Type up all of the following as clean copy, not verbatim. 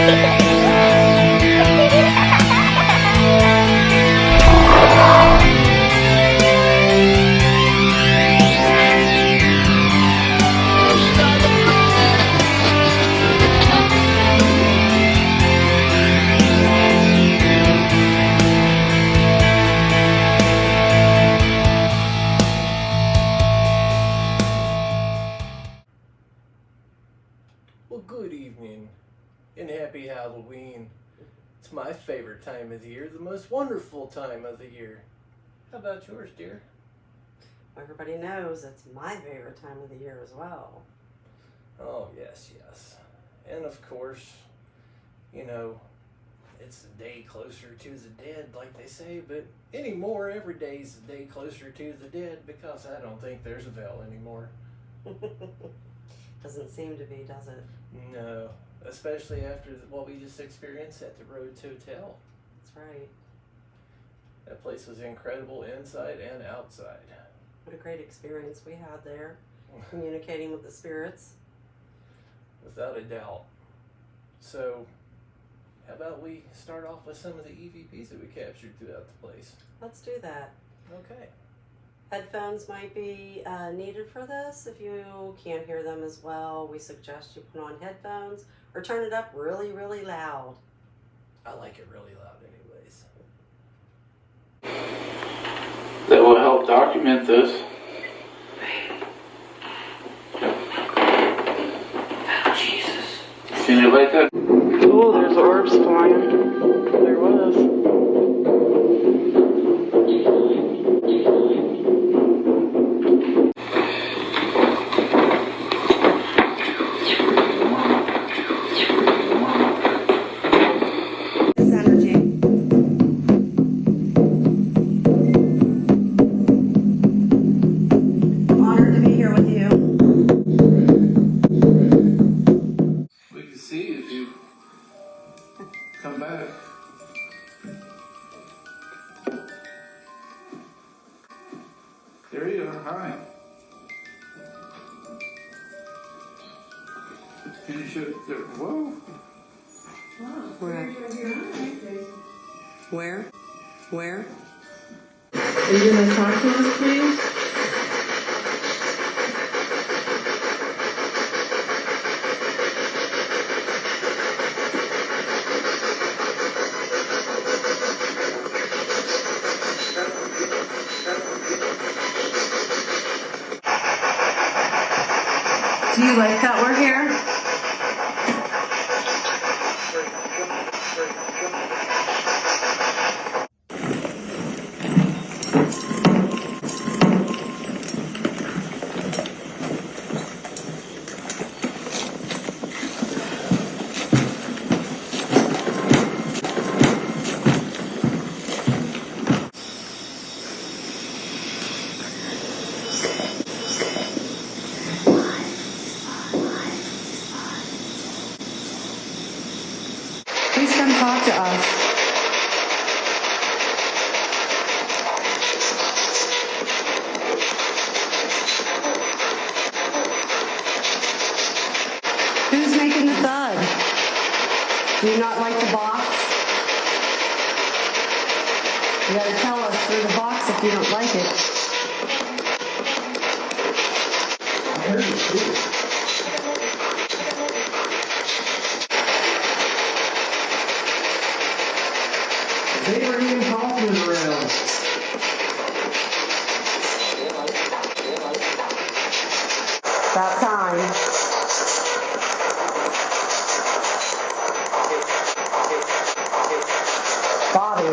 Well, good evening and happy Halloween. It's my favorite time of the year, the most wonderful time of the year. How about yours, dear? Everybody knows it's my favorite time of the year as well. Oh, yes, yes. And of course, you know, it's a day closer to the dead, like they say, but anymore, every day's a day closer to the dead because I don't think there's a veil anymore. Doesn't seem to be, does it? No, especially after what we just experienced at the Rhodes Hotel. That's right. That place was incredible inside and outside. What a great experience we had there, communicating with the spirits. Without a doubt. So, how about we start off with some of the EVPs that we captured throughout the place? Let's do that. Okay. Headphones might be needed for this. If you can't hear them as well, we suggest you put on headphones or turn it up really, really loud. I like it really loud anyways. That will help document this. Jesus. Can you like that? Oh, there's orbs flying. There was. Come back. There you are. Hi. Can you show there? Whoa. Where? Where? Where? Are you going to talk to us, please? Do you like that we're here? Please come talk to us. Who's making the thud? Do you not like the box? You gotta tell us through the box if you don't like it. I heard it too. Abraham Hoffman around. About time. Bobby.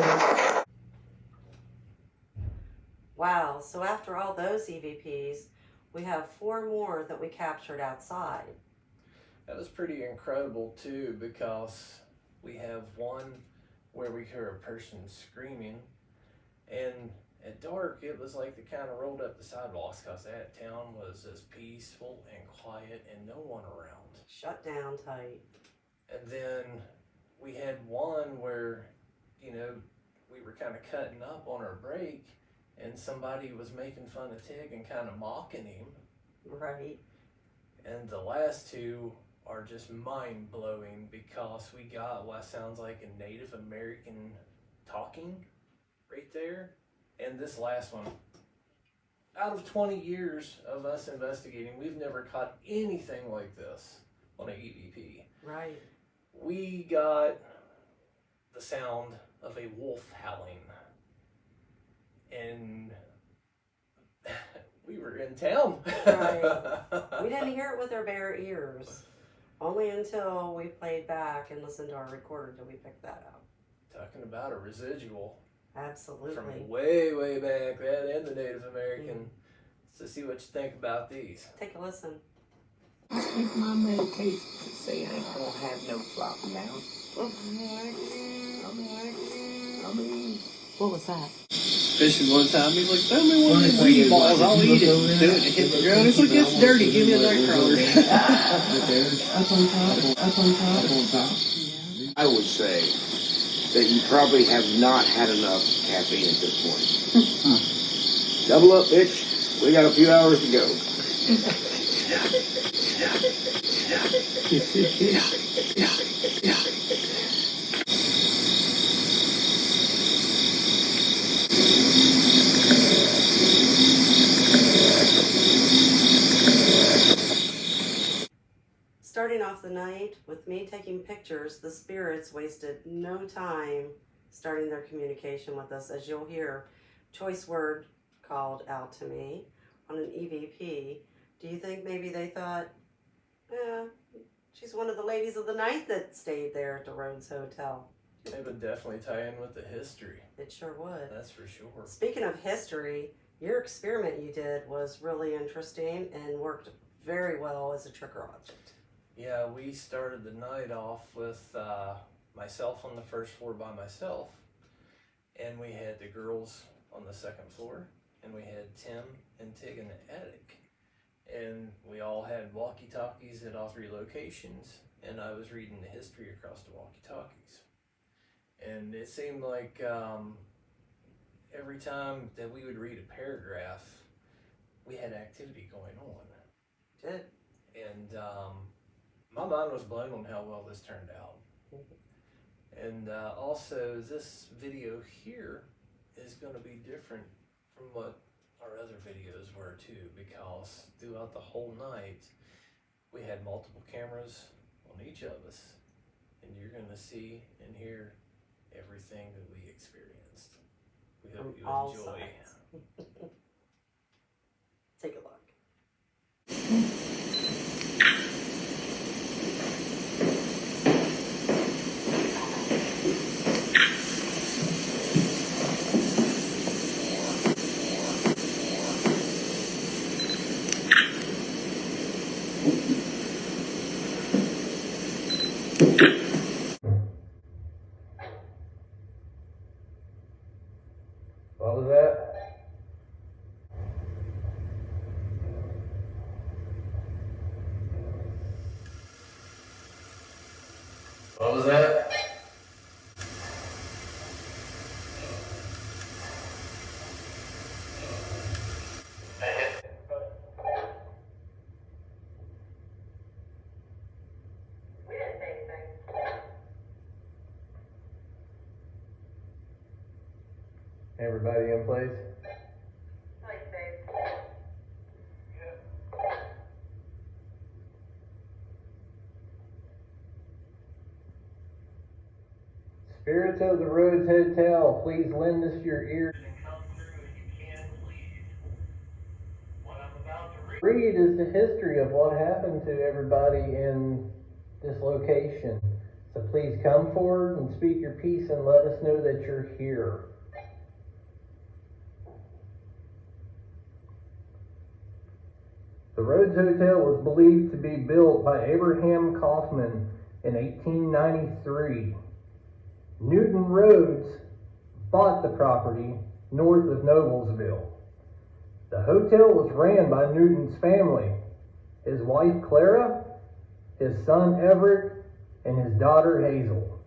Wow, so after all those EVPs, we have 4 more that we captured outside. That was pretty incredible too, because we have one where we hear a person screaming, and at dark it was like they kind of rolled up the sidewalks because that town was as peaceful and quiet and no one around. Shut down tight. And then we had one where, you know, we were kind of cutting up on our break and somebody was making fun of Tig and kind of mocking him. Right. And the last 2 are just mind blowing because we got what sounds like a Native American talking right there. And this last one, out of 20 years of us investigating, we've never caught anything like this on an EVP. Right. We got the sound of a wolf howling. And we were in town. Right. We didn't hear it with our bare ears. Only until we played back and listened to our recorder did we pick that up. Talking about a residual Absolutely. from way, way back, that and the Native American. So see what you think about these. Take a listen. I take my medication to say I ain't gonna have no flop now. What was that? Fishing one time, he's like, throw me one of them weed balls, I'll eat it. Do it and hit the ground. It's like, it's dirty, give me a nightcrawler. I would say that you probably have not had enough caffeine at this point. Double up, bitch. We got a few hours to go. Starting off the night with me taking pictures, the spirits wasted no time starting their communication with us. As you'll hear, choice word called out to me on an EVP. Do you think maybe they thought, she's one of the ladies of the night that stayed there at the Rhodes Hotel? It would definitely tie in with the history. It sure would. That's for sure. Speaking of history, your experiment you did was really interesting and worked very well as a trigger object. Yeah, we started the night off with myself on the first floor by myself, and we had the girls on the second floor, and we had Tim and Tig in the attic, and we all had walkie-talkies at all three locations, and I was reading the history across the walkie-talkies, and it seemed like every time that we would read a paragraph, we had activity going on. Good. And my mind was blown on how well this turned out. And also, this video here is going to be different from what our other videos were too, because throughout the whole night, we had multiple cameras on each of us, and you're going to see and hear everything that we experienced. We hope you All enjoy. sides. Take a look. What was that? What was that? Everybody in place? Spirits of the Rhodes Hotel, please lend us your ears and come through if you can, please. What I'm about to read is the history of what happened to everybody in this location. So please come forward and speak your piece and let us know that you're here. The Rhodes Hotel was believed to be built by Abraham Kaufman in 1893. Newton Rhodes bought the property north of Noblesville. The hotel was ran by Newton's family, his wife Clara, his son Everett, and his daughter Hazel.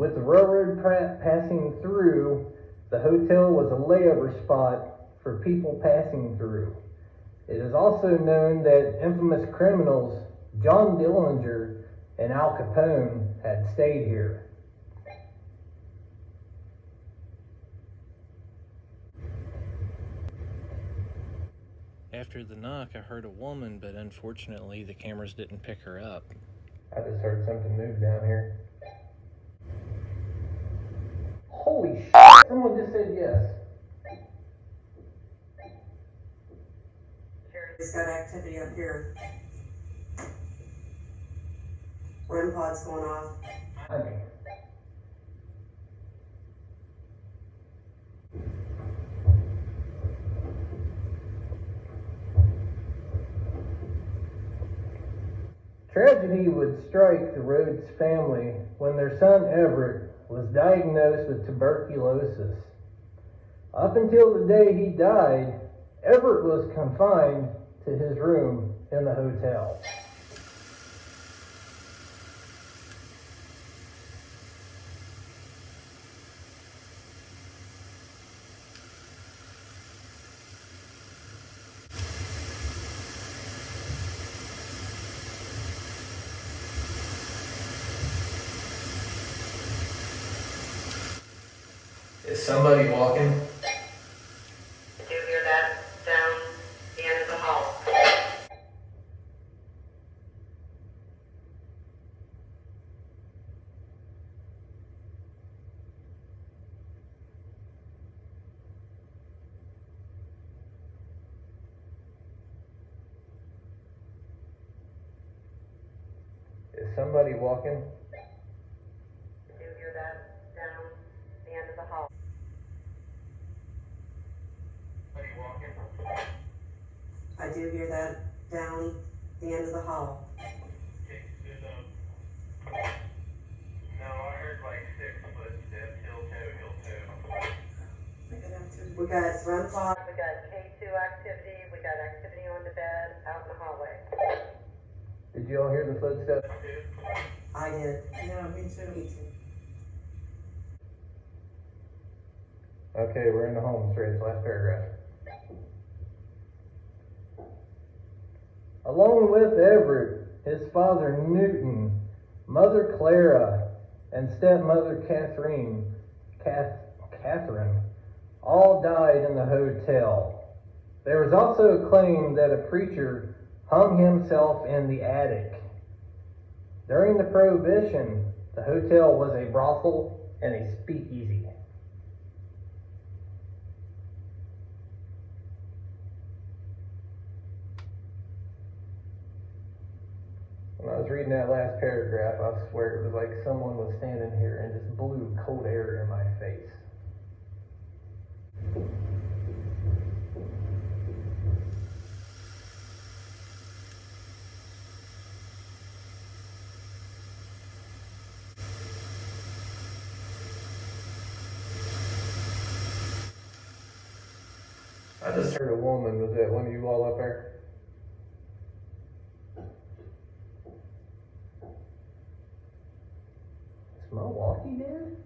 With the railroad passing through, the hotel was a layover spot for people passing through. It is also known that infamous criminals John Dillinger and Al Capone had stayed here. After the knock, I heard a woman, but unfortunately the cameras didn't pick her up. I just heard something move down here. Holy shit, someone just said yes. It's got activity up here. REM pod's going off. Okay. Tragedy would strike the Rhodes family when their son Everett was diagnosed with tuberculosis. Up until the day he died, Everett was confined to his room in the hotel. Is somebody walking? Did you hear that down the end of the hall? Is somebody walking? Did you hear that down the end of the hall? I do hear that down the end of the hall. No, I heard like 6 footsteps, heel toe. We got REM pod, we got K2 activity, we got activity on the bed, out in the hallway. Did you all hear the footsteps? I did. Yeah, me too. Me too. Okay, we're in the home straight, last paragraph. Along with Everett, his father Newton, mother Clara, and stepmother Catherine, all died in the hotel. There was also a claim that a preacher hung himself in the attic. During the Prohibition, the hotel was a brothel and a speakeasy. When I was reading that last paragraph, I swear it was like someone was standing here and just blew cold air in my face. I just heard a woman. Was that one of you all up there? Is Milwaukee dead?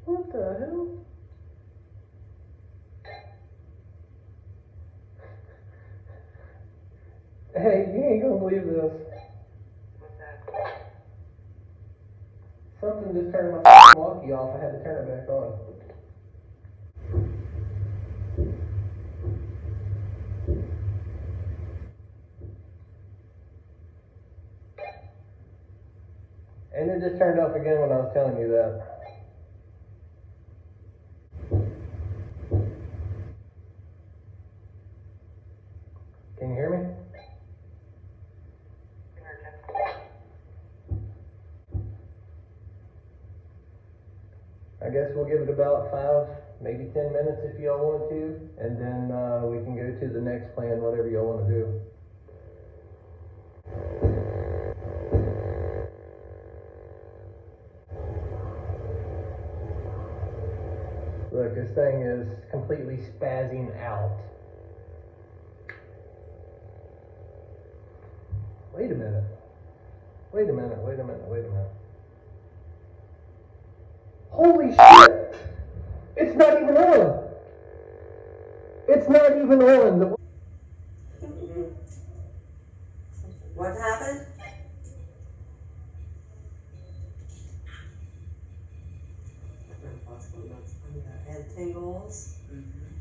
What the hell? Hey, you ain't gonna believe this. What's that? Something just turned my walkie off. I had to turn it back on. And it just turned off again when I was telling you that. Can you hear me? I guess we'll give it about 5, maybe 10 minutes if y'all want to, and then we can go to the next plan, whatever y'all want to do. Look, this thing is completely spazzing out. Wait a minute. Wait a minute, wait a minute, wait a minute. Holy shit! It's not even on! It's not even on! What happened? Head tingles.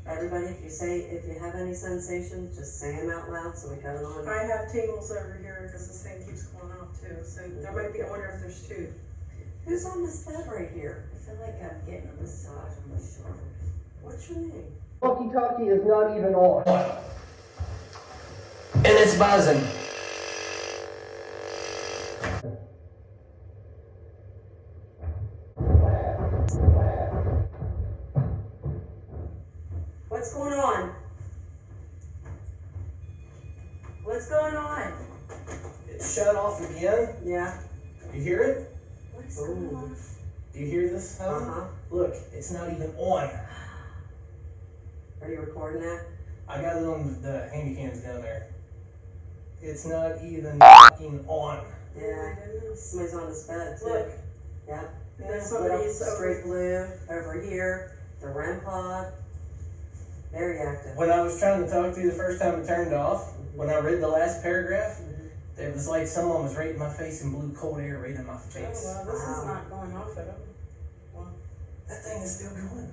Everybody, if you have any sensations, just say them out loud so we got it on. I have tingles over here because this thing keeps going off too, so there might be, I wonder if there's two. Who's on this bed right here? I feel like I'm getting a massage on my shoulders. What's your name? Walkie-talkie is not even on. And it's buzzing. What's going on? What's going on? It shut off again. Yeah. You hear it? What's going on? Do you hear this? Uh-huh. Look, it's not even on. Are you recording that? I got it on the handy cams down there. It's not even fucking on. Yeah. Somebody's on this bed too. Look. Yeah. There's Little somebody's straight blue over here. The REM pod. Very active. When I was trying to talk to you the first time it turned off, when I read the last paragraph, it was like someone was right in my face and blew cold air right in my Oh, face. well, this Wow. is not going off at all. That thing is still going.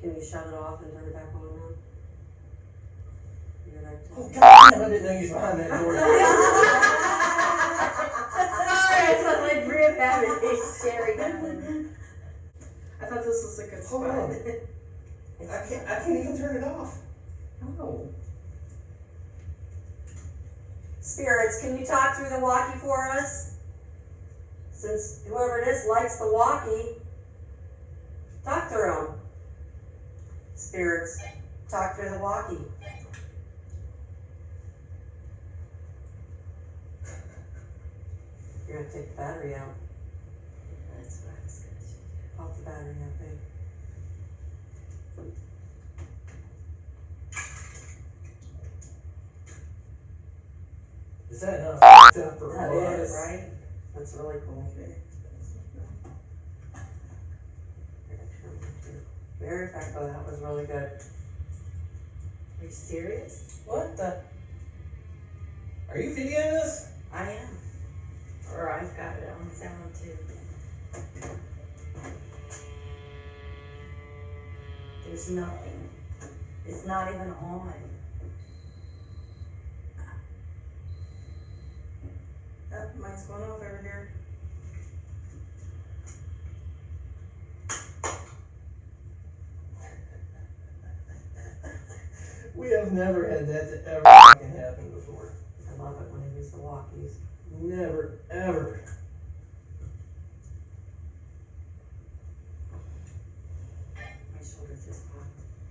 Can you shut it off and turn it back on now? You're like, Oh, God, I didn't know you was behind that door. sorry, I thought my breath having a scary. I thought this was a good Hold spot. on. I can't even turn it off. Oh. Spirits, can you talk through the walkie for us? Since whoever it is likes the walkie, talk through them. Spirits, talk through the walkie. You're gonna take the battery out. That's what I was gonna say. Pop the battery out, babe. Is that enough? Up or That what? is, right? That's really cool. Very effective, that was really good. Are you serious? What the? Are you videoing this? I am. Or I've got it on sound too. There's nothing. It's not even on. Yep, mine's going off over here. We have never had that to ever fucking happen before. I love it when I use the walkies. Never, ever. My shoulder just popped.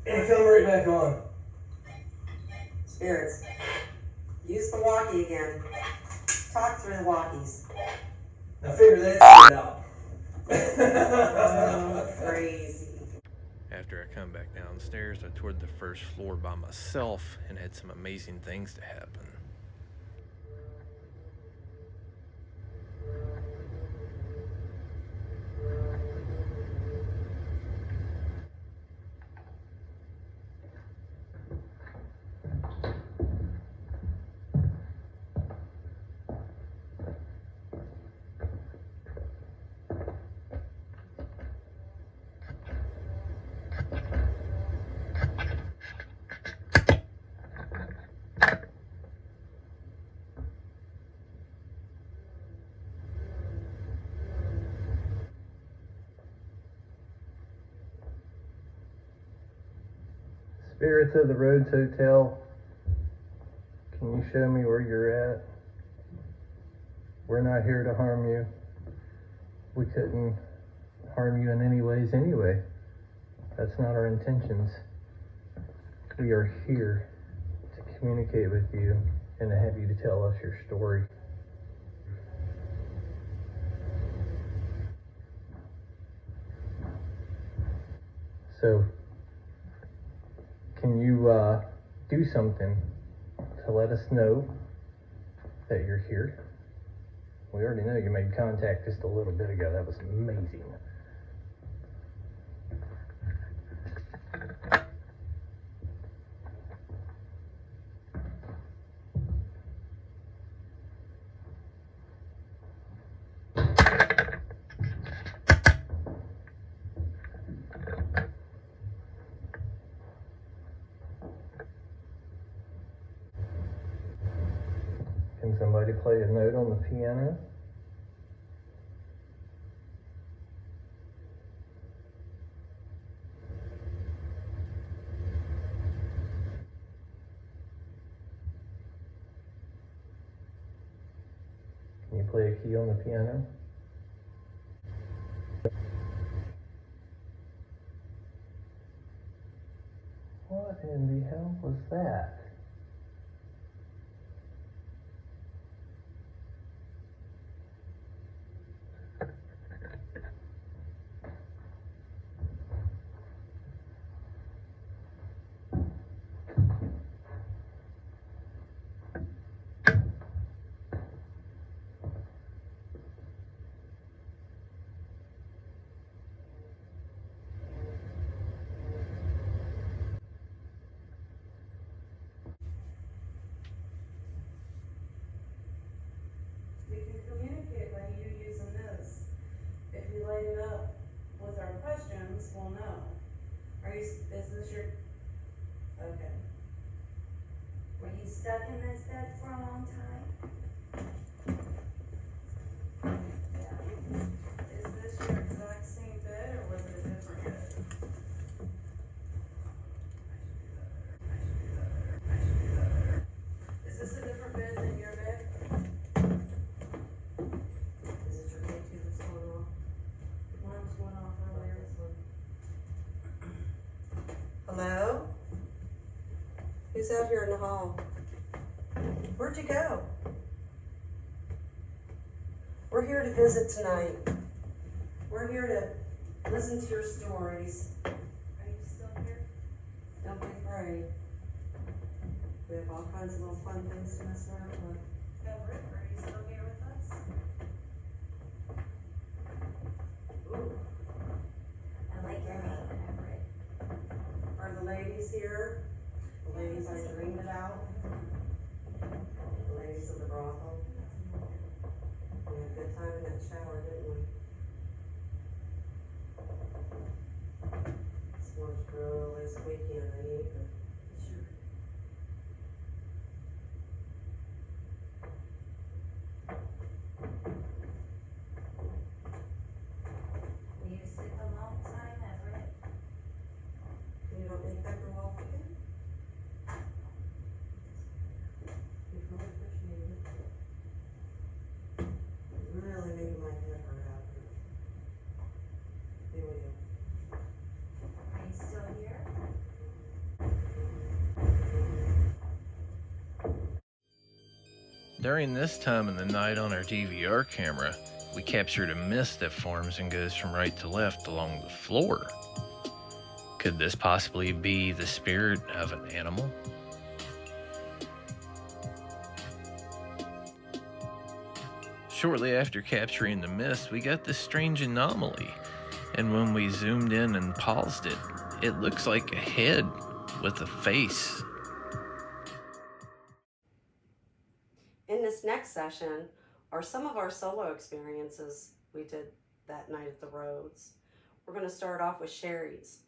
And it come right back on. Spirits, use the walkie again. Talk through the walkies. Now figure that shit out. Crazy. After I come back downstairs, I toured the first floor by myself and had some amazing things to happen. Spirits of the Rhodes Hotel, can you show me where you're at? We're not here to harm you. We couldn't harm you in any ways anyway. That's not our intentions. We are here to communicate with you and to have you to tell us your story. So, can you do something to let us know that you're here. We already know you made contact just a little bit ago. That was amazing. Can somebody play a note on the piano? Can you play a key on the piano? What in the hell was that? We can communicate by you using this. If you light it up with our questions, we'll know. Is this your, okay. Were you stuck in this bed for a long time? Yeah. Is this your exact same bed or was it a different bed? Is this a different bed than your bed? Is it your K2 that's going off? Mine's went off earlier. This one. Hello? Who's out here in the hall? Where'd you go? We're here to visit tonight. We're here to listen to your stories. Are you still here? Don't be afraid. We have all kinds of little fun things to mess around with. Yeah, Rick, are you still here with us? Ooh. I like your name, Everett. Are the ladies here? The ladies I dreamed about? The ladies of the brothel? We had a good time in that shower, didn't we? Smells really squeaky underneath. Sure. Will you sleep a long time, Everett? You don't make Pepper walk again? We really appreciate it. Really making my head hurt out here. Here we go. Are you still here? During this time of the night on our DVR camera, we captured a mist that forms and goes from right to left along the floor. Could this possibly be the spirit of an animal? Shortly after capturing the mist, we got this strange anomaly, and when we zoomed in and paused it, it looks like a head with a face. In this next session are some of our solo experiences we did that night at the Rhodes. We're going to start off with Sherry's.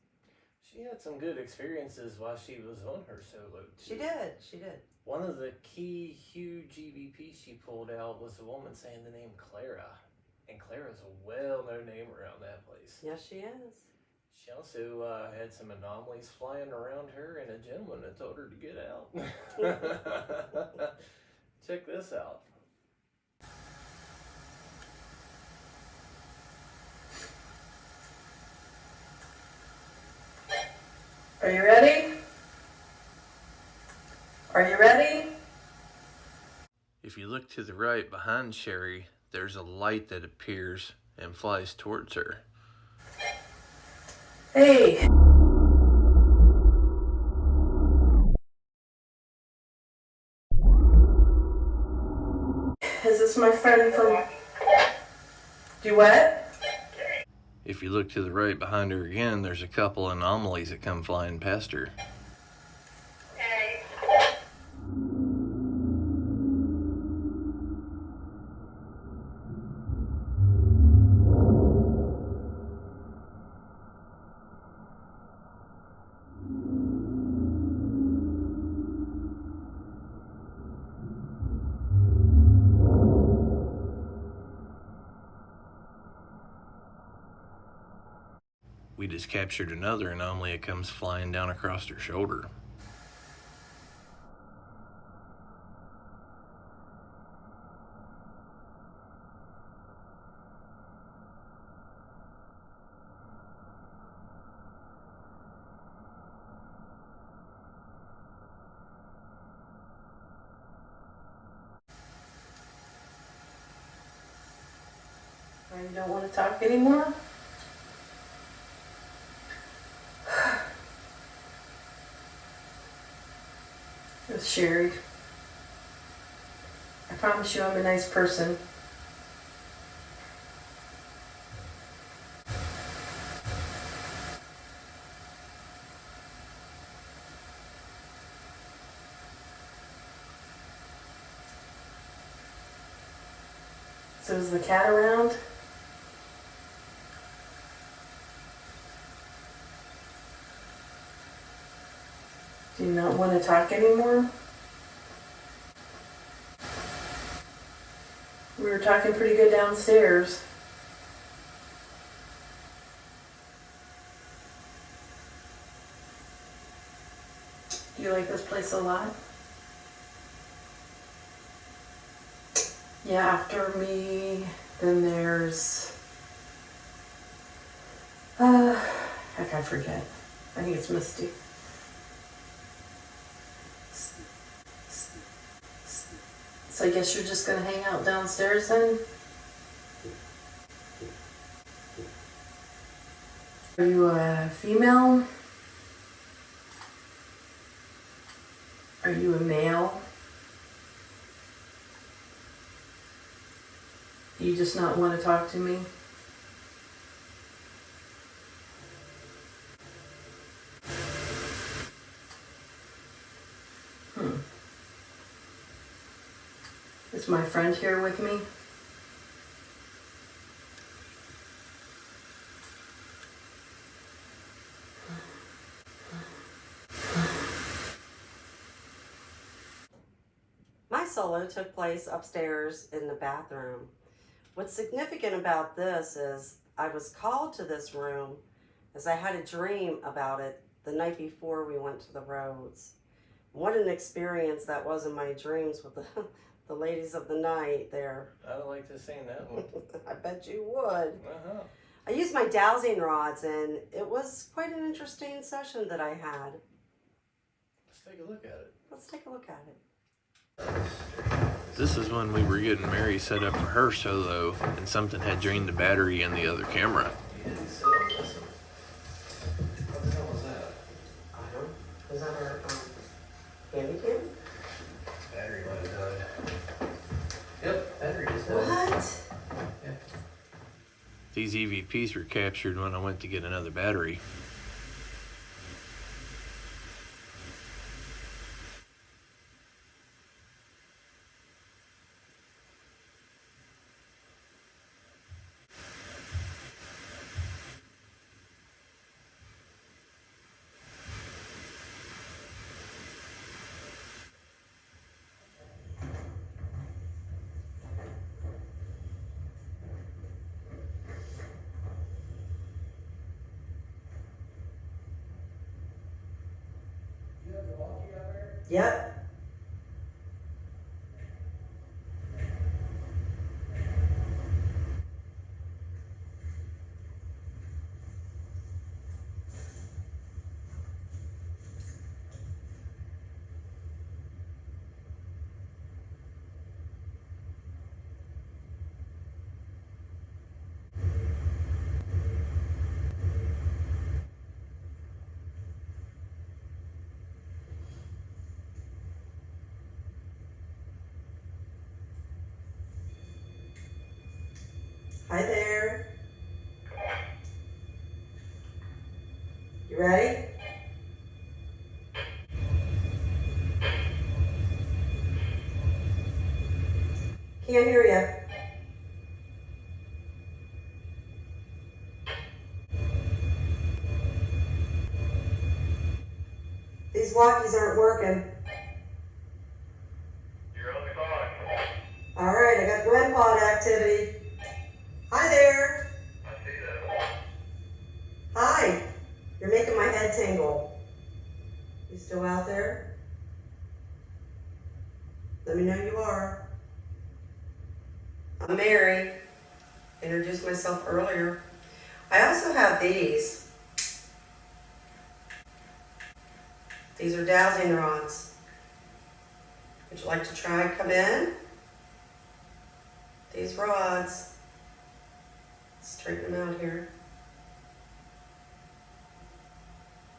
She had some good experiences while she was on her solo too. She did. One of the key huge EVPs she pulled out was a woman saying the name Clara. And Clara's a well-known name around that place. Yes, she is. She also had some anomalies flying around her and a gentleman that told her to get out. Check this out. Are you ready? Are you ready? If you look to the right behind Sherry, there's a light that appears and flies towards her. Hey. This is my friend from... Do what? If you look to the right behind her again, there's a couple anomalies that come flying past her. We just captured another anomaly that comes flying down across her shoulder. You don't want to talk anymore? It was Sherry. I promise you I'm a nice person. So is the cat around? Do you not want to talk anymore? We were talking pretty good downstairs. Do you like this place a lot? Yeah, after me, then there's... heck, I forget. I think it's Misty. So I guess you're just gonna hang out downstairs then? Are you a female? Are you a male? Do you just not want to talk to me? Is my friend here with me? My solo took place upstairs in the bathroom. What's significant about this is I was called to this room as I had a dream about it the night before we went to the roads. What an experience that was in my dreams with the ladies of the night there. I'd like to sing that one. I bet you would. Uh-huh. I used my dowsing rods and it was quite an interesting session that I had. Let's take a look at it. Let's take a look at it. This is when we were getting Mary set up for her solo, and something had drained the battery in the other camera. Is that our handy cam? Battery might have died. Yep, battery is dead. What? Yeah. These EVPs were captured when I went to get another battery. Yep. Hi there. You ready? Can't hear you. These walkies aren't working. You're on the clock. All right, I got Gwen Pod activity. Hi there. I see that. Hi. You're making my head tingle. You still out there? Let me know you are. I'm Mary. Introduced myself earlier. I also have these. These are dowsing rods. Would you like to try? Come in. These rods. Straighten them out here.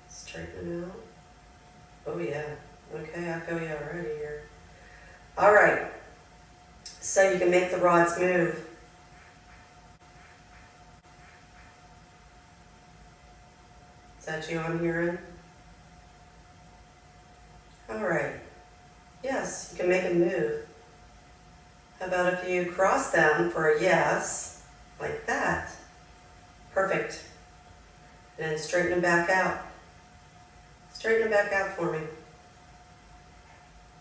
Straighten them out. Oh yeah. Okay, I feel you already here. All right. So you can make the rods move. Is that you I'm hearing? All right. Yes, you can make them move. How about if you cross them for a yes, like that? Perfect. And then straighten them back out. Straighten them back out for me.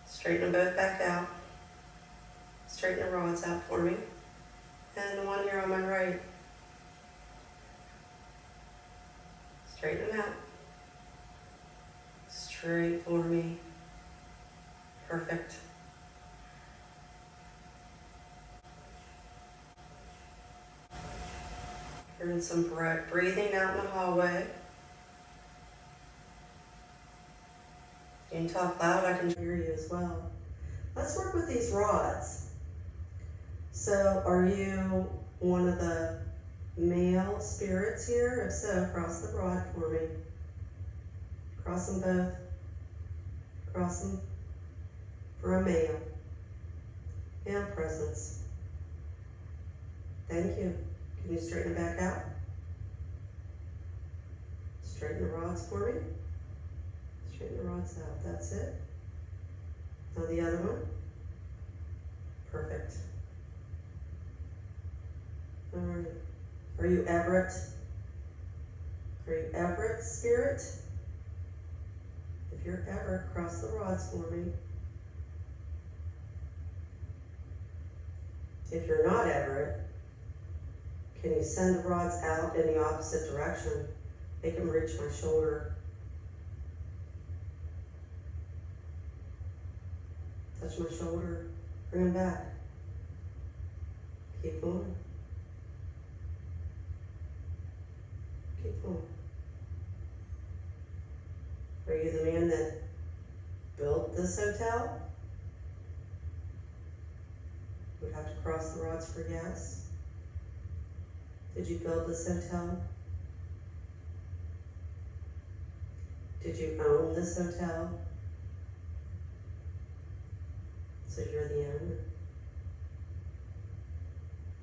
Straighten them both back out. Straighten the rods out for me. And the one here on my right. Straighten them out. Straight for me. Perfect. Hearing some breathing out in the hallway. You can talk loud, I can hear you as well. Let's work with these rods. So, are you one of the male spirits here? If so, cross the rod for me. Cross them both. Cross them for a male. And presence. Thank you. Can you straighten it back out? Straighten the rods for me. Straighten the rods out. That's it. Now the other one. Perfect. All right. Are you Everett? Are you Everett spirit? If you're Everett, cross the rods for me. If you're not Everett, can you send the rods out in the opposite direction? Make them reach my shoulder. Touch my shoulder. Bring them back. Keep going. Keep going. Are you the man that built this hotel? Would have to cross the rods for yes. Did you build this hotel? Did you own this hotel? So you're the owner.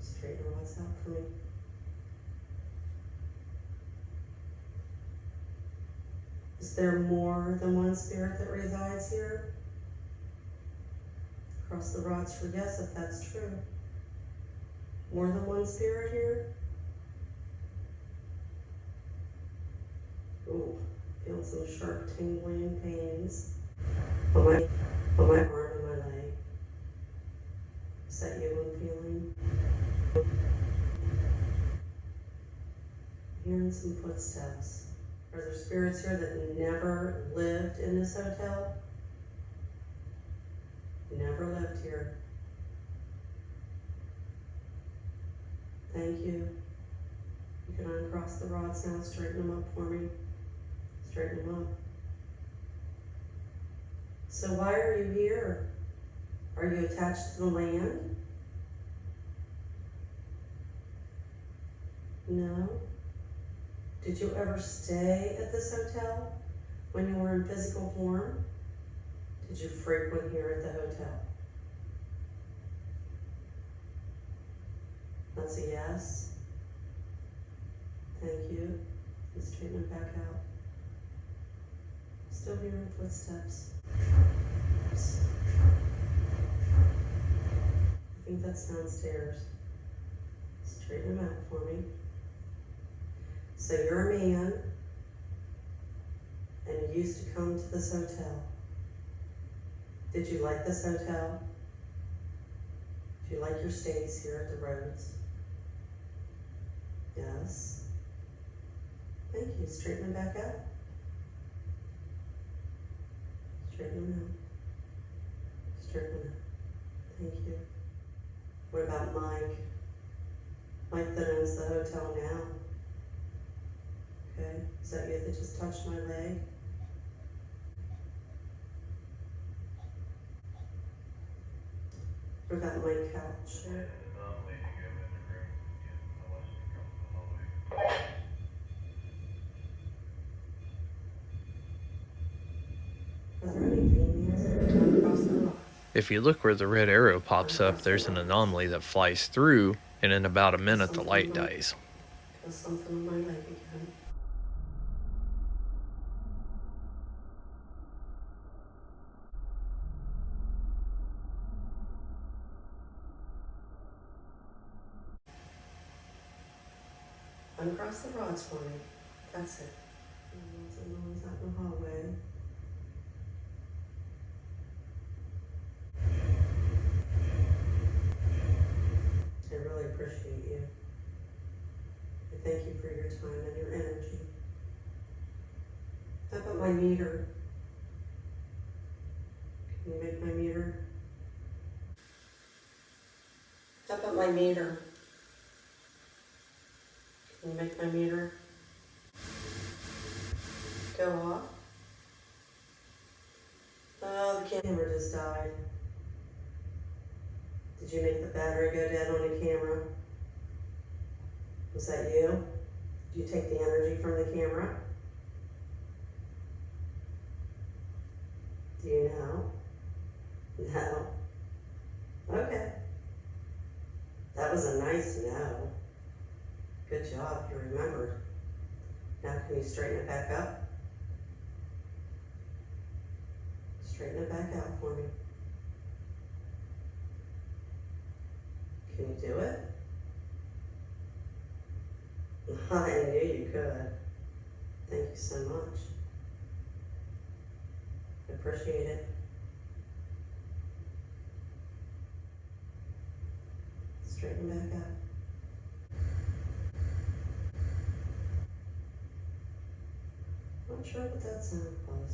Straighten the rods out for me. Is there more than one spirit that resides here? Cross the rods for yes if that's true. More than one spirit here? Ooh, feeling some sharp tingling pains on my arm and my leg. Is that you I'm feeling? Hearing some footsteps. Are there spirits here that never lived in this hotel? Never lived here. Thank you. You can uncross the rods now, straighten them up for me. Straighten them up. So why are you here? Are you attached to the land? No? Did you ever stay at this hotel when you were in physical form? Did you frequent here at the hotel? That's a yes. Thank you. And straighten it back out. Still hearing footsteps. I think that's downstairs. Straighten them out for me. So you're a man, and you used to come to this hotel. Did you like this hotel? Do you like your stays here at the Rhodes? Yes. Thank you. Straighten them back out. Straighten them out. Straighten them out. Thank you. What about Mike? Mike that owns the hotel now. Okay, is that you that just touched my leg? What about my couch? Are there any females that come across the road? If you look where the red arrow pops up, there's an anomaly that flies through, and in about a minute the light dies. Feel something on my leg again. Uncross the rods for me. That's it. Someone's out in the hallway. I really appreciate you. I thank you for your time and your energy. How about my meter? Can you make my meter? How about my meter? Can you make my meter go off? Oh, the camera just died. Did you make the battery go dead on the camera? Was that you? Did you take the energy from the camera? Do you know? No. Okay. That was a nice no. Good job, you remembered. Now can you straighten it back up? Straighten it back out for me. Can you do it? I knew you could. Thank you so much. I appreciate it. Straighten back out. Not sure what that sound was.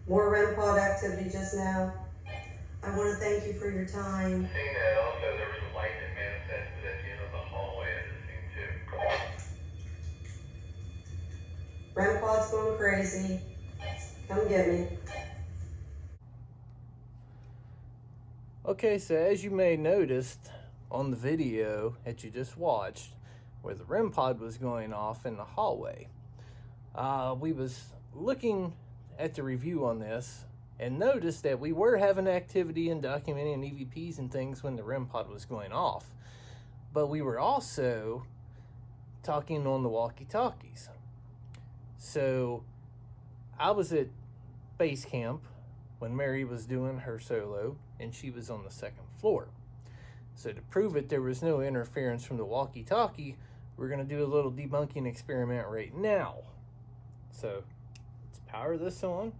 More REM pod activity just now. I want to thank you for your time. Seeing that also there was a light that manifested at the end of the hallway at the scene too. REM pod's going crazy. Come get me. Okay, so as you may have noticed on the video that you just watched, where the REM pod was going off in the hallway, we was looking at the review on this and noticed that we were having activity and documenting EVPs and things when the REM pod was going off, but we were also talking on the walkie-talkies. So I was at base camp when Mary was doing her solo and she was on the second floor. So to prove it, there was no interference from the walkie-talkie, we're going to do a little debunking experiment right now. So let's power this on.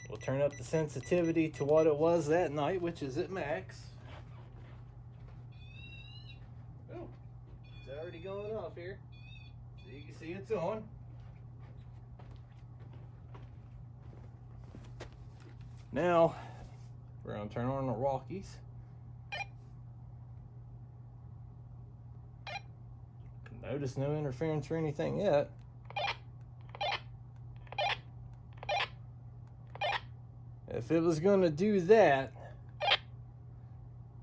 We'll turn up the sensitivity to what it was that night, which is at max. Oh, it's already going off here. So you can see it's on. Now, we're going to turn on the walkies. Notice no interference or anything yet. If it was going to do that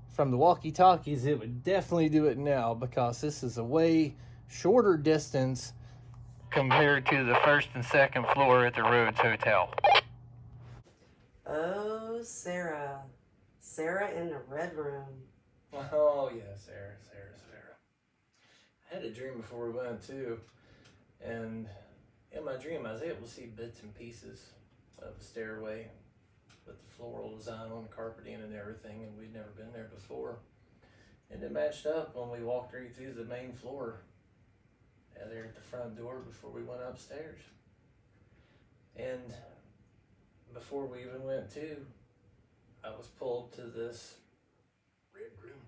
from the walkie-talkies, it would definitely do it now, because this is a way shorter distance compared to the first and second floor at the Rhodes Hotel. Sarah. Sarah in the red room. Oh yeah, Sarah. I had a dream before we went too, and in my dream I was able to see bits and pieces of the stairway with the floral design on the carpeting and everything, and we'd never been there before. And it matched up when we walked right through the main floor there at the front door before we went upstairs. And before we even went to, I was pulled to this red room.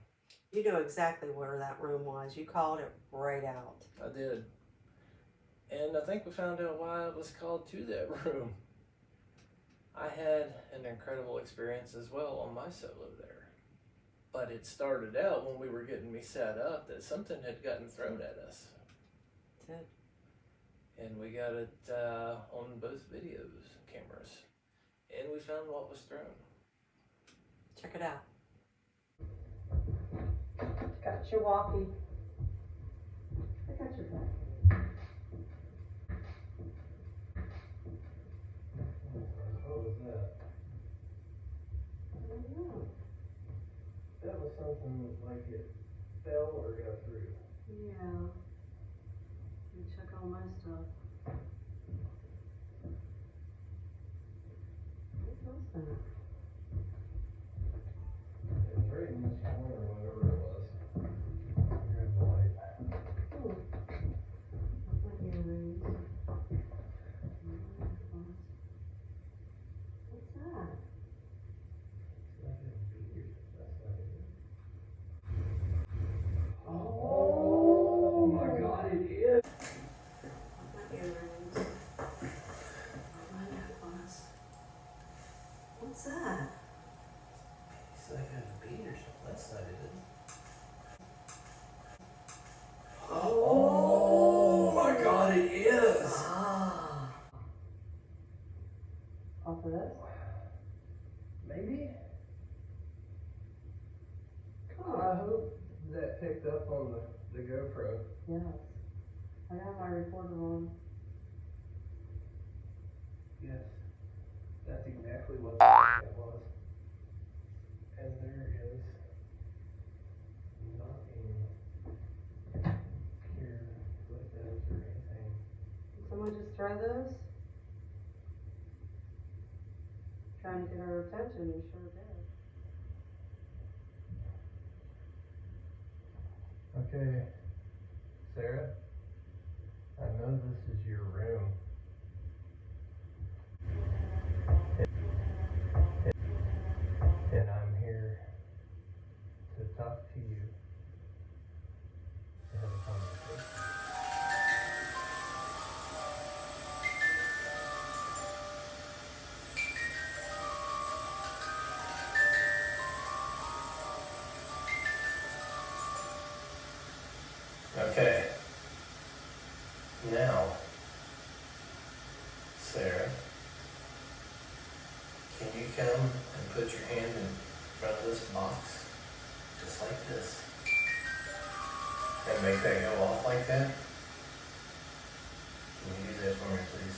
You know exactly where that room was. You called it right out. I did. And I think we found out why it was called to that room. I had an incredible experience as well on my solo there. But it started out when we were getting me set up that something had gotten thrown at us. It did. And we got it on both videos, cameras. And we found what was thrown. Check it out. Got your walkie. I got your back. What was that? I don't know. That was something like it fell or got through. Yeah. Let me check all my stuff. What was that? It was right in this corner, whatever it was. Here's the light. Oh. That's my earrings. What's that? Oh my God, it is. My earrings. My necklace. What's that? It's like a bead or something. That's not it. Oh my God, it is. Ah. Off of this? Maybe. Come I on. hope that picked up on the GoPro. Yes. I got my recorder on. Yes, that's exactly what it was. And there is nothing here with this or anything. Did someone just throw those? Trying to get our attention, you sure did. Okay, Sarah, I know this is your room. And I'm here to talk to you, to have a conversation. Okay. Now, Sarah, can you come and put your hand in front of this box, just like this, and make that go off like that? Can you do that for me, please?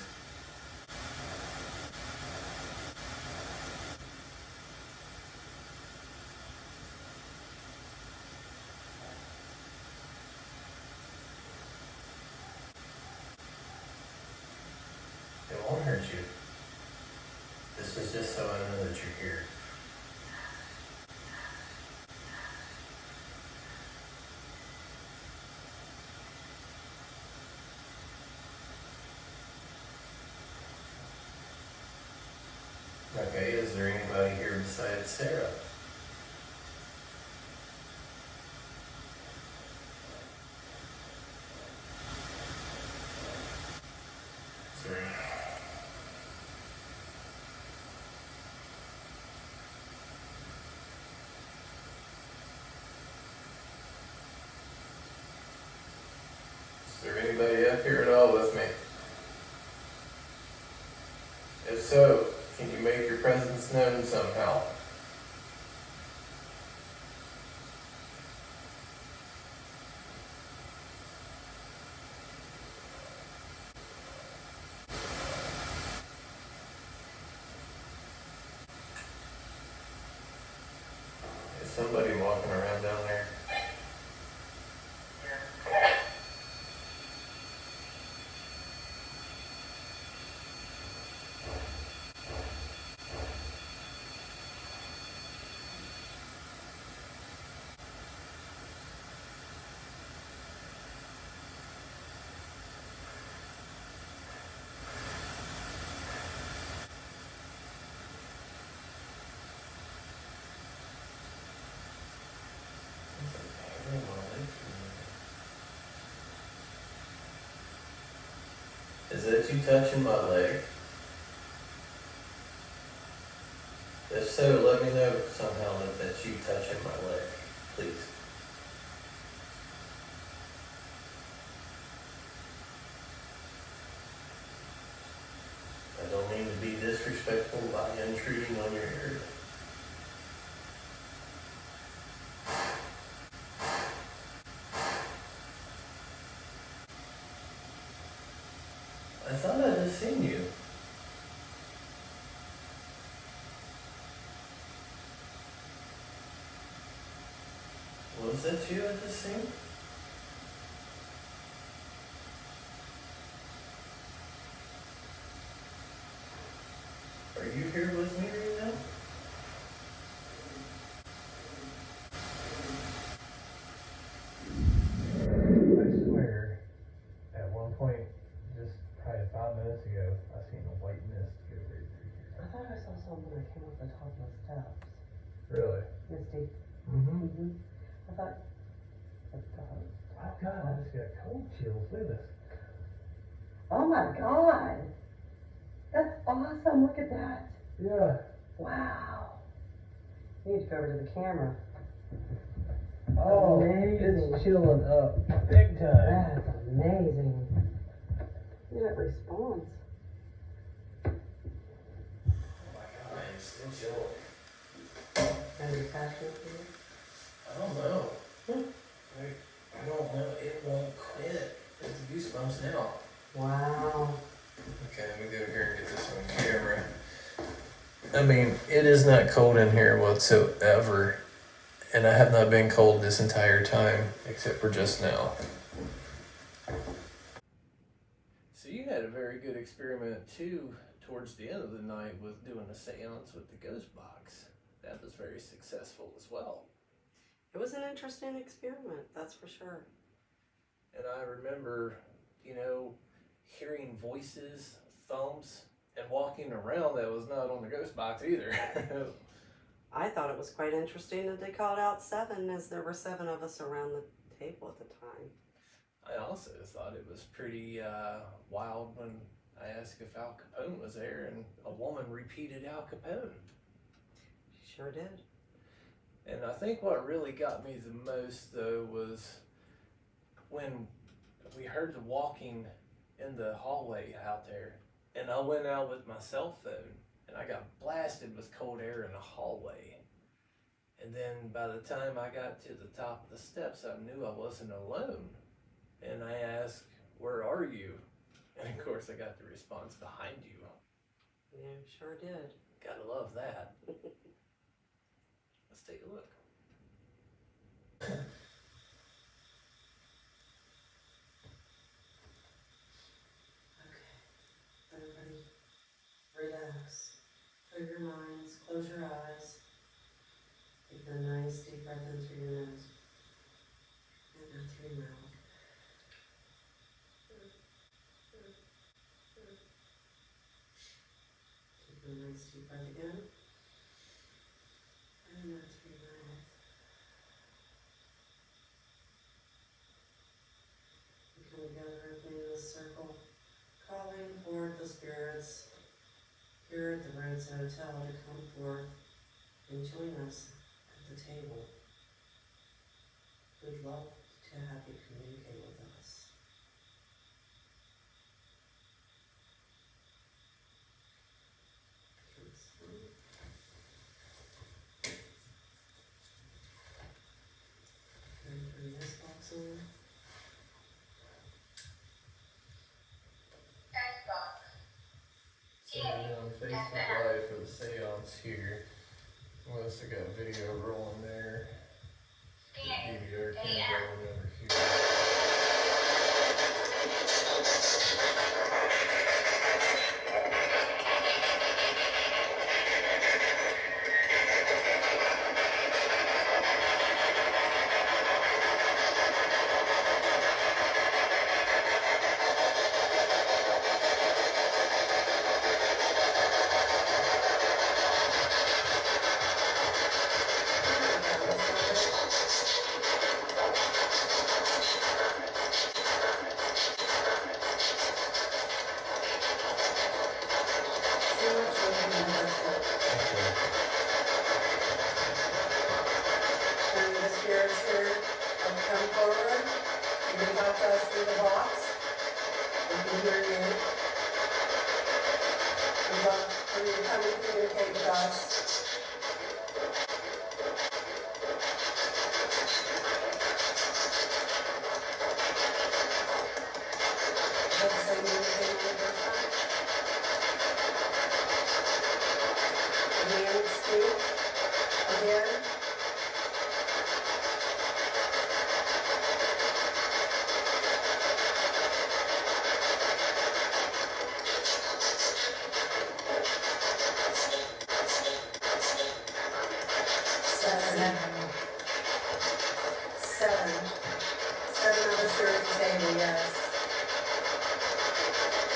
It won't hurt you. This is just so I know that you're here. Okay, is there anybody here besides Sarah? Is there Is there anybody up here at all with me? If so, can you make your presence known somehow? somebody walking around down there. Is that you touching my leg? If so, let me know somehow that that's you touching my leg, please. I don't mean to be disrespectful by intruding on your area. I thought I just seen you. Was that you I just seen? Are you here with me right now? I swear, at one point, just probably 5 minutes ago, I seen a white mist go right through here. I thought I saw something that came up the top of the steps. Really? Misty. Mm-hmm. I thought, Oh God, I just got cold chills. Look at this. oh my God. That's awesome. Look at that. Yeah. Wow. You need to go over to the camera. Oh, Amazing. it's chilling up big time. That's amazing. Look at that response. Oh my God, it's still chilling. Are you passionate for it? I don't know. I don't know. It won't quit. It's goosebumps now. Wow. Okay, let me go here and get this on camera. I mean, it is not cold in here whatsoever. And I have not been cold this entire time, except for just now. So you had a very good experiment too towards the end of the night with doing a seance with the ghost box. That was very successful as well. It was an interesting experiment, that's for sure. And I remember, hearing voices, thumps, and walking around that was not on the ghost box either. I thought it was quite interesting that they called out 7, as there were 7 of us around the table at the time. I also thought it was pretty wild when I asked if Al Capone was there, and a woman repeated Al Capone. She sure did. And I think what really got me the most, though, was when we heard the walking in the hallway out there, and I went out with my cell phone, and I got blasted with cold air in the hallway. And then by the time I got to the top of the steps, I knew I wasn't alone. And I asked, "Where are you?" And of course I got the response, "Behind you." Yeah, sure did. Gotta love that. Let's take a look. Everybody, relax. Clear your minds, close your eyes. Take a nice deep breath in through your nose. And out through your mouth. Take a nice deep breath in. And out through your mouth. We come together in this circle, calling forth the spirits here at the Rhodes Hotel to come forth and join us at the table. We'd love to have you communicate with us. And bring this box in. So we're on Facebook Live for the seance here. Melissa got a video rolling there. DVR camera rolling over here. When the spirits here come forward, you can talk to us through the box. We can hear you. We'd love for you to come and communicate with us. Is that the same thing you came on the first time? Again, speak. Again. Seven of us here at the table, yes.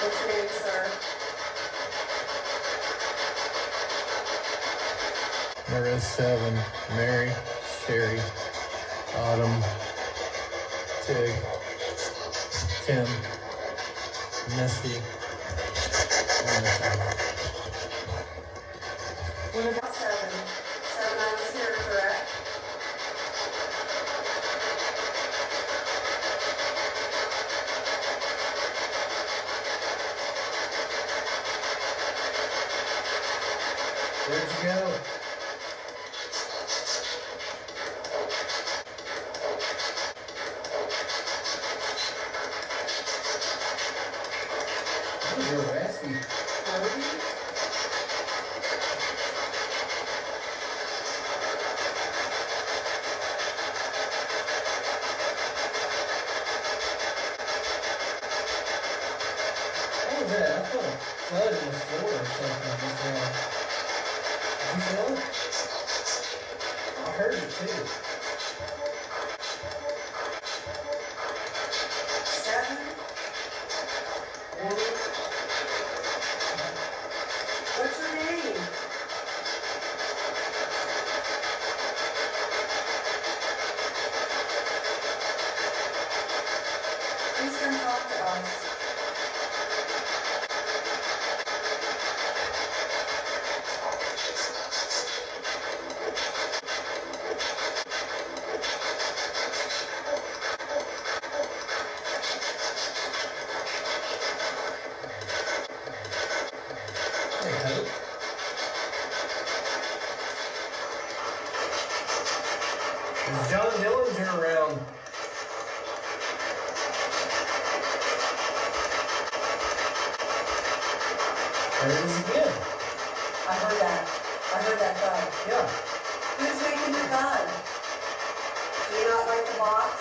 What's your name, sir? There is 7. Mary, Sherry, Autumn, Tig, Tim, Misty, and myself. What about 7? 7 of us here, correct? Where'd you go? That was real raspy. What was that? I felt a thud in the floor or something just now. Did you feel it? I heard it too. 7? Woman? What's your name? Who's gonna talk to us? Hey, Hope. Is John Dillinger around? There it is again. I heard that. I heard that thud. Yeah. Who's making the thud? Do you not like the box?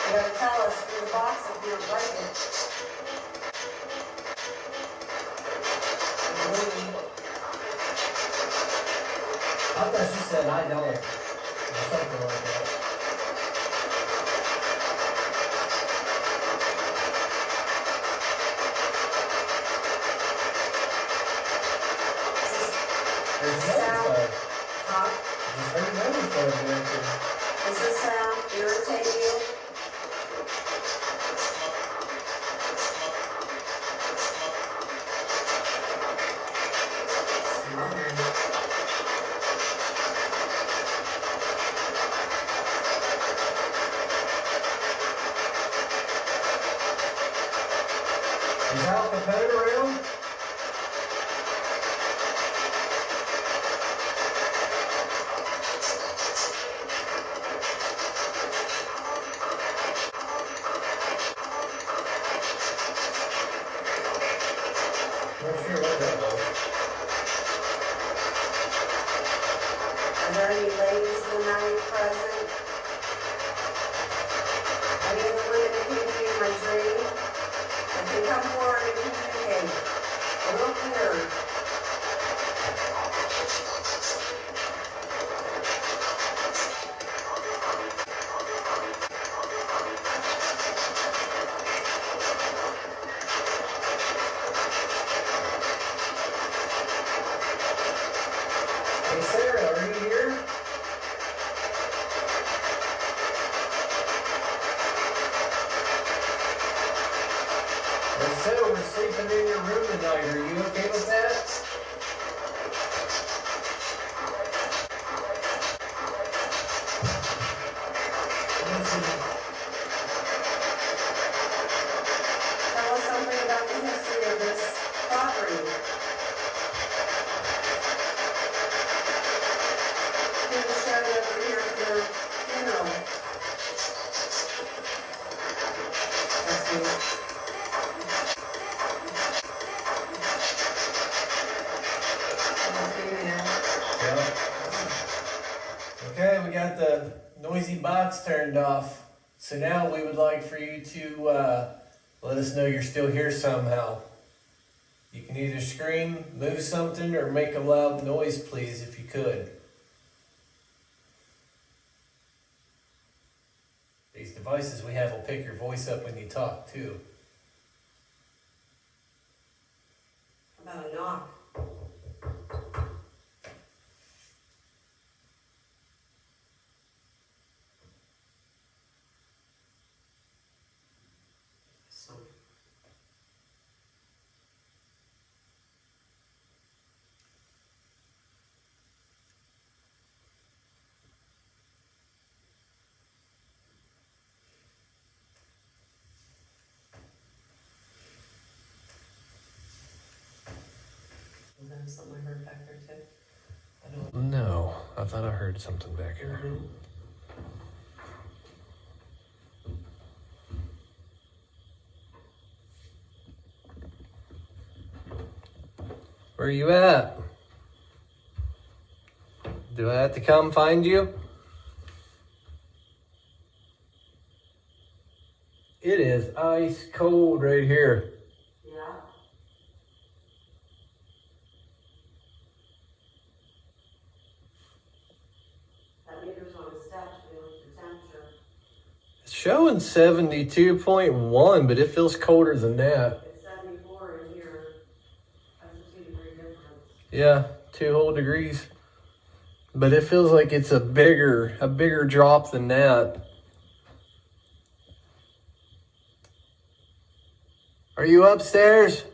You gotta tell us through the box if you don't like it. I thought she said I don't. Or something like that. There's another thud. Huh? There's another thud there too. Does this sound irritate you? Is Al Capone around? present. Any of the women that came to me in my dream, I can come forward and communicate a little clearer. Hey Sarah, are you here? And so we're sleeping in your room tonight. Are you okay with that? Tell us something about the history of this property. Can you share it over here for your funeral? That's me. Yeah. Okay, we got the noisy box turned off. So now we would like for you to let us know you're still here somehow. You can either scream, move something, or make a loud noise, please, if you could. These devices we have will pick your voice up when you talk, too. How about a knock? Was that something I heard back there too? No, I thought I heard something back here. Where are you at? Do I have to come find you? It is ice cold right here. Yeah. That meter's on the step to be able to temperature. It's showing 72.1, but it feels colder than that. It's 74 in here. That's a 2-degree difference. Yeah, 2 whole degrees. But it feels like it's a bigger drop than that. Are you upstairs?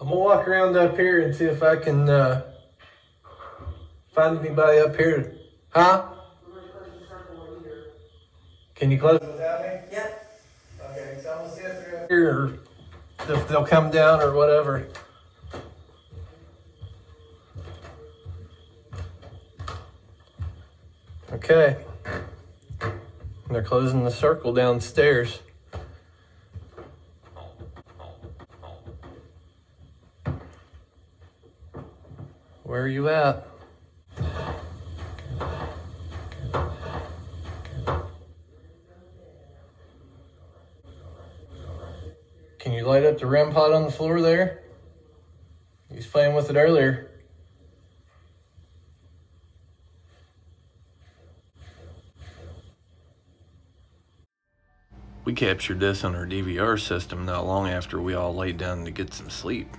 I'm gonna walk around up here and see if I can find anybody up here. Huh? I'm going to close the circle over here. Can you close it without me? Yep. Okay, so I'm gonna see if they're up here or if they'll come down or whatever. Okay. They're closing the circle downstairs. Where are you at? Can you light up the REM pod on the floor there? You was playing with it earlier. We captured this on our DVR system not long after we all laid down to get some sleep.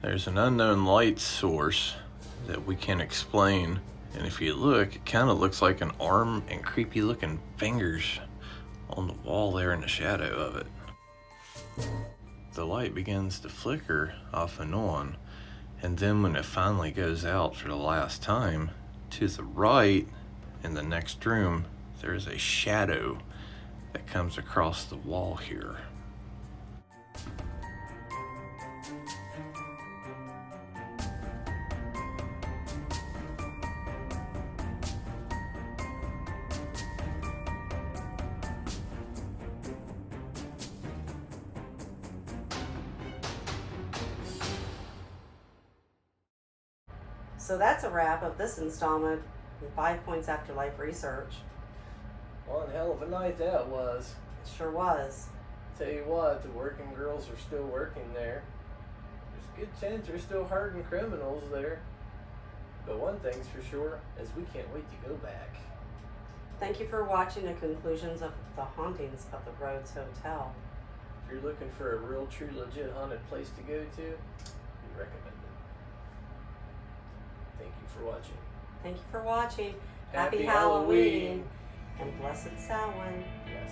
There's an unknown light source that we can't explain, and if you look, it kind of looks like an arm and creepy looking fingers on the wall there in the shadow of it. The light begins to flicker off and on, and then when it finally goes out for the last time, to the right in the next room, there's a shadow that comes across the wall here. So that's a wrap of this installment in 5 Points Afterlife Research. One hell of a night that was. It sure was. Tell you what, the working girls are still working there. There's a good chance there's still hardened criminals there. But one thing's for sure, is we can't wait to go back. Thank you for watching the conclusions of The Hauntings of the Rhodes Hotel. If you're looking for a real, true, legit haunted place to go to, we recommend it. Thank you for watching. Thank you for watching. Happy Happy Halloween Halloween. and blessed Samhain. Yes.